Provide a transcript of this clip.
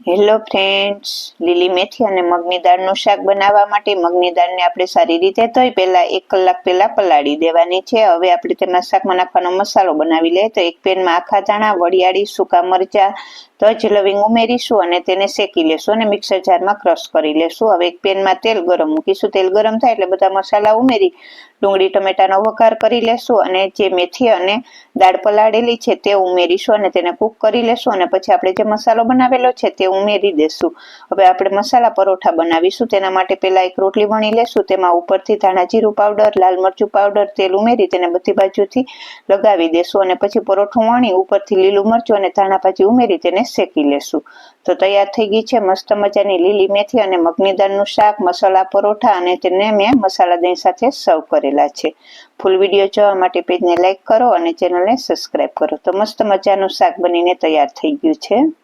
Hello friends, લીલી મેથી અને મગની દાળનું શાક બનાવવા માટે મગની દાળને આપણે સારી રીતે ધોઈ પહેલાં 1 કલાક પહેલાં પલાળી દેવાની છે. હવે આપણે તેમાં શાકમાં નાખવાનો મસાલો બનાવી લઈએ. તો એક પેનમાં આખા ધાણા, વરિયાળી, સૂકા મરચાં, તજ, લવિંગ ઉમેરીશું અને તેને શેકી લેશું અને મિક્સર જારમાં ક્રશ કરી લેશું. હવે એક પેનમાં તેલ ગરમ મૂકીશું. તેલ ગરમ થાય એટલે બધા મસાલા ઉમેરી ડુંગળી ટમેટાનો વઘાર કરી લેશું અને જે મેથી અને દાળ પલાળેલી છે તે ઉમેરીશું અને તેને કૂક કરી લેશું અને પછી આપણે જે મસાલો બનાવેલો છે તે ઉમેરી દેશું. હવે આપણે મસાલા પરોઠા બનાવીશું. તેના માટે પહેલાં એક રોટલી વણી લેશું. તેમાં ઉપરથી ધાણા જીરું પાવડર, લાલ મરચું પાવડર, તેલ ઉમેરી તેને બધી બાજુથી લગાવી દેશું અને પછી પરોઠું વણી ઉપરથી લીલું મરચું અને ધાણા ભાજી ઉમેરી તેને શેકી લેશું. તો તૈયાર થઈ ગઈ છે મસ્ત મજાની લીલી મેથી અને મગની દાળનું શાક, મસાલા પરોઠા અને તેને મેં મસાલા દહીં સાથે સર્વ કરેલા છે. ફૂલ વિડીયો જોવા માટે પેજને લાઇક કરો અને ચેનલને સબસ્ક્રાઈબ કરો. તો મસ્ત મજાનું શાક બનીને તૈયાર થઈ ગયું છે.